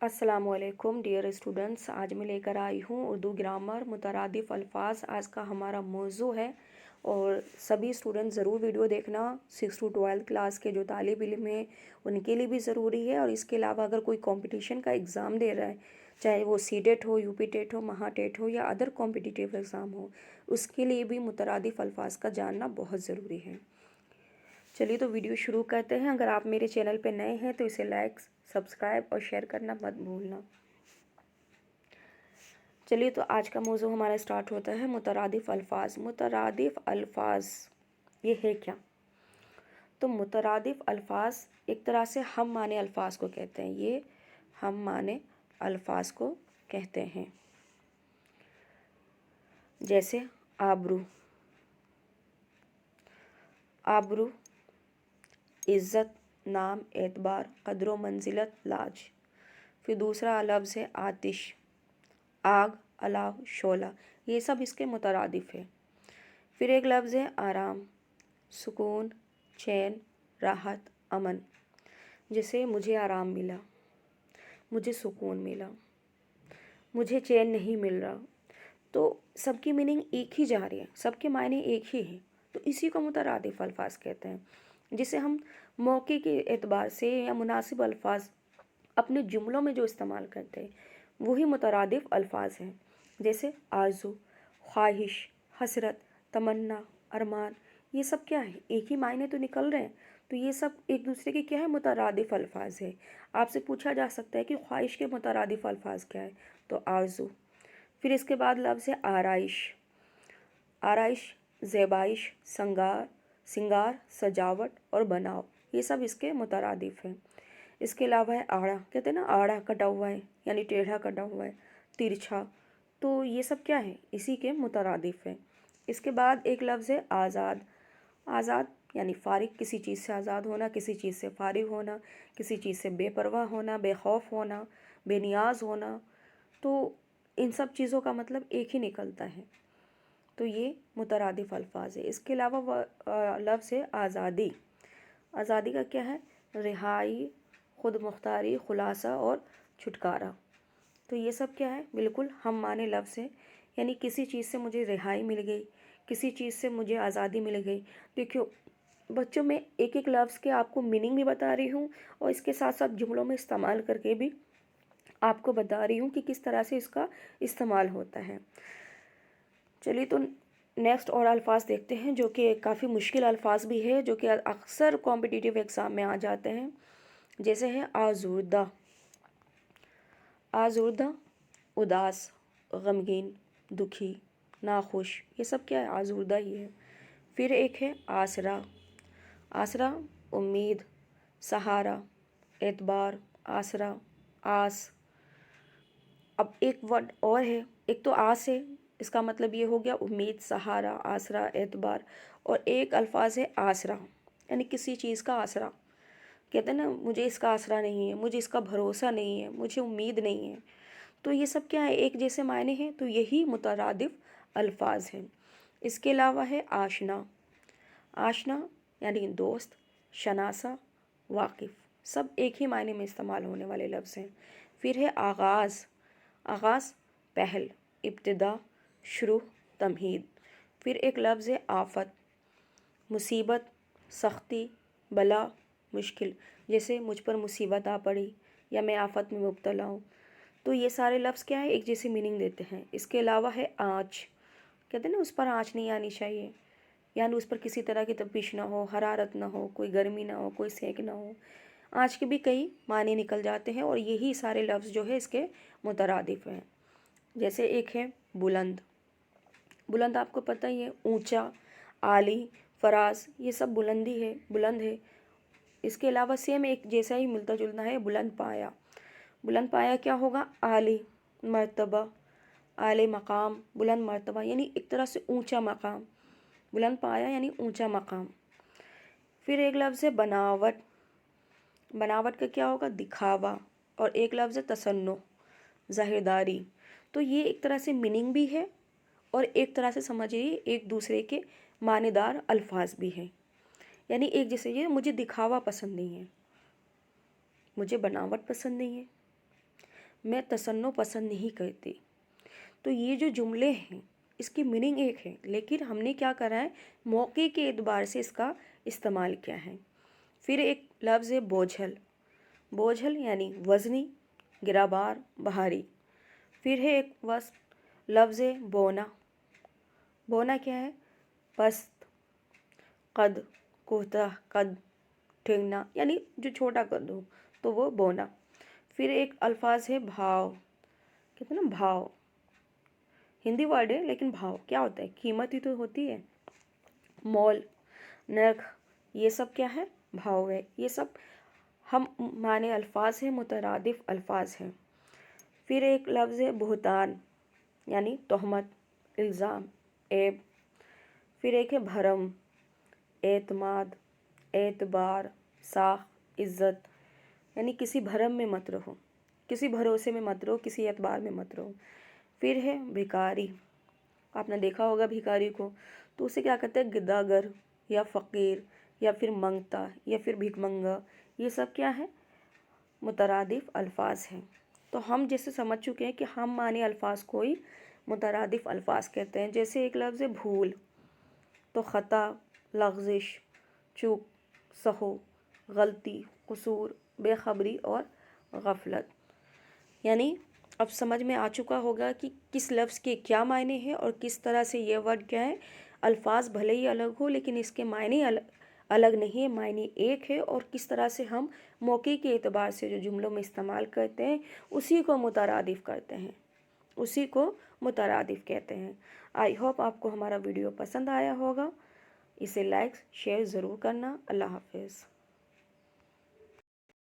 अस्सलाम वालेकुम dear students. आज मैं लेकर आई हूँ उर्दू ग्रामर मुतरादिफ अल्फाज। आज का हमारा मौजू है और सभी स्टूडेंट ज़रूर वीडियो देखना। 6 to 12 क्लास के जो तालिब इल्म हैं उनके लिए भी ज़रूरी है। और इसके अलावा अगर कोई कंपटीशन का एग्ज़ाम दे रहा है, चाहे वो सीटेट हो, यूपी टेट हो, महा टेट हो या अदर कॉम्पिटिटिव एग्ज़ाम हो, उसके लिए भी मुतरादिफ अल्फाज का जानना बहुत ज़रूरी है। चलिए तो वीडियो शुरू करते हैं। अगर आप मेरे चैनल पे नए हैं तो इसे लाइक, सब्सक्राइब और शेयर करना मत भूलना। चलिए तो आज का मौजू हमारा स्टार्ट होता है मुतरादिफ अल्फाज। मुतरादिफ अल्फाज ये है क्या? तो मुतरादिफ अल्फाज एक तरह से हम माने अल्फाज को कहते हैं। ये हम माने अल्फाज को कहते हैं। जैसे आबरू, आबरू इज़्ज़त, नाम, एतबार, क़द्र मंजिलत, लाज। फिर दूसरा लफ्ज़ है आतिश, आग, अलाव, शोला। ये सब इसके मुतरादिफ है। फिर एक लफ्ज़ है आराम, सुकून, चैन, राहत, अमन। जैसे मुझे आराम मिला, मुझे सुकून मिला, मुझे चैन नहीं मिल रहा। तो सबकी मीनिंग एक ही जा रही है, सबके मायने एक ही है। तो इसी को मुतरादिफ अल्फाज कहते हैं, जिसे हम मौके के एतबार से या मुनासिब अल्फाज अपने जुमलों में जो इस्तेमाल करते हैं वही मुतरादिफ अल्फाज हैं। जैसे आरज़ू, ख्वाहिश, हसरत, तमन्ना, अरमान। ये सब क्या है? एक ही मायने तो निकल रहे हैं। तो ये सब एक दूसरे के क्या है? मुतरादिफ अल्फाज है। आपसे पूछा जा सकता है कि ख्वाहिश के मुतरादिफ अल्फाज क्या है? तो आरज़ू। फिर इसके बाद लफ्ज़ है आराइश, आराइश, ज़ेबाइश, सिंगार, सजावट और बनाव। ये सब इसके मुतरादिफ हैं। इसके अलावा है आड़ा, कहते हैं ना आड़ा कटा हुआ है, यानी टेढ़ा कटा हुआ है, तिरछा। तो ये सब क्या है? इसी के मुतरादिफ है। इसके बाद एक लफ्ज़ है आज़ाद, आज़ाद यानी फ़ारिग, किसी चीज़ से आज़ाद होना, किसी चीज़ से फ़ारिग होना, किसी चीज़ से बेपरवाह होना, बेखौफ होना, बेनियाज होना। तो इन सब चीज़ों का मतलब एक ही निकलता है। तो ये मुतरादिफ अल्फाज है। इसके अलावा लफ्ज़ है आज़ादी। आज़ादी का क्या है? रिहाई, खुद मुख्तारी, खुलासा और छुटकारा। तो ये सब क्या है? बिल्कुल हम माने लफ्ज़ है, यानी किसी चीज़ से मुझे रिहाई मिल गई, किसी चीज़ से मुझे आज़ादी मिल गई। देखियो बच्चों, मैं एक एक लफ्ज़ के आपको मीनिंग भी बता रही हूँ और इसके साथ साथ जुमलों में इस्तेमाल करके भी आपको बता रही हूँ कि किस तरह से इसका इस्तेमाल होता है। चलिए तो नेक्स्ट और अल्फाज देखते हैं जो कि काफ़ी मुश्किल अल्फाज भी है, जो कि अक्सर कॉम्पिटिटिव एग्ज़ाम में आ जाते हैं। जैसे है आज़ुर्दा, आज़ुर्दा उदास, गमगीन, दुखी, नाखुश। ये सब क्या है? आज़ुर्दा ही है। फिर एक है आसरा, आसरा उम्मीद, सहारा, एतबार, आसरा, आस। अब एक वर्ड और है, एक तो आस है, इसका मतलब ये हो गया उम्मीद, सहारा, आसरा, एतबार। और एक अल्फाज है आसरा, यानी किसी चीज़ का आसरा। कहते हैं ना मुझे इसका आसरा नहीं है, मुझे इसका भरोसा नहीं है, मुझे उम्मीद नहीं है। तो ये सब क्या है? एक जैसे मायने हैं। तो यही मुतरादिफ अल्फाज हैं। इसके अलावा है आशना, आशना यानी दोस्त, शनासा, वाकिफ़। सब एक ही मायने में इस्तेमाल होने वाले लफ्ज़ हैं। फिर है आगाज़, आगाज़ पहल, इब्तिदा, शुरू, तमहीद। फिर एक लफ्ज़ है आफ़त, मुसीबत, सख्ती, बला, मुश्किल। जैसे मुझ पर मुसीबत आ पड़ी या मैं आफ़त में मुब्तला हूँ। तो ये सारे लफ्ज़ क्या है? एक जैसी मीनिंग देते हैं। इसके अलावा है आँच, कहते हैं ना उस पर आँच नहीं आनी चाहिए, यानी उस पर किसी तरह की तपिश ना हो, हरारत ना हो, कोई गर्मी ना हो, कोई सेक ना हो। आँच के भी कई माने निकल जाते हैं और यही सारे लफ्ज़ जो है इसके मुतरादिफ हैं। जैसे एक है बुलंद, बुलंद आपको पता ही है, ऊंचा, आली, फराज। ये सब बुलंदी है, बुलंद है। इसके अलावा सेम एक जैसा ही मिलता जुलता है बुलंद पाया। बुलंद पाया क्या होगा? आली मर्तबा, आले मकाम, बुलंद मर्तबा यानी एक तरह से ऊंचा मकाम। बुलंद पाया यानी ऊंचा मकाम। फिर एक लफ्ज़ है बनावट, बनावट का क्या होगा? दिखावा। और एक लफ्ज़ है तसन्नो, ज़ाहिरदारी। तो ये एक तरह से मीनिंग भी है और एक तरह से समझिए एक दूसरे के मानेदार अल्फाज भी हैं। यानी एक जैसे ये मुझे दिखावा पसंद नहीं है, मुझे बनावट पसंद नहीं है। मैं तसन्नो पसंद नहीं करती। तो ये जो जुमले हैं इसकी मीनिंग एक है, लेकिन हमने क्या करा है, मौके के एतबार से इसका इस्तेमाल किया है। फिर एक लफ्ज़ है बोझल। बोझल यानी वज़नी, गिराबार, भारी। फिर है एक लफ्ज़ है बोना। बोना क्या है, पस्त, कद, कोहता कद, ठेंगना, यानी जो छोटा कद हो तो वो बोना। फिर एक अल्फाज है भाव। कहते हैं ना भाव, हिंदी वर्ड है लेकिन भाव क्या होता है, कीमत ही तो होती है। मोल, नर्ख, ये सब क्या है, भाव है। ये सब हम माने अल्फाज हैं, मुतरादिफ अल्फाज हैं। फिर एक लफ्ज़ है बुहतान यानी तोहमत, इल्ज़ाम, ऐब। फिर एक है भरम, एतमाद, एतबार, साख, इज़्ज़त, यानी किसी भरम में मत रहो, किसी भरोसे में मत रहो, किसी एतबार में मत रहो। फिर है भिखारी। आपने देखा होगा भिखारी को, तो उसे क्या कहते हैं, गिदागर या फ़कीर या फिर मंगता या फिर भिखमंगा। ये सब क्या है, मुतरादिफ अल्फाज हैं। तो हम जैसे समझ चुके हैं कि हम माने अल्फाज को ही मुतरादिफ अल्फाज कहते हैं। जैसे एक लफ्ज़ है भूल, तो ख़ता, लग़ज़िश, चूक, सहू, गलती, कसूर, बेखबरी और गफलत। यानी अब समझ में आ चुका होगा कि किस लफ्ज़ के क्या मायने हैं और किस तरह से ये वर्ड क्या है। अल्फाज भले ही अलग हो लेकिन इसके मायने अलग नहीं है, मायने एक है। और किस तरह से हम मौके के एतबार से जो जुमलों में इस्तेमाल करते हैं उसी को मुतरादिफ करते हैं, उसी को मुतरादिफ कहते हैं। आई होप आपको हमारा वीडियो पसंद आया होगा। इसे लाइक शेयर ज़रूर करना। अल्लाह हाफ़िज़।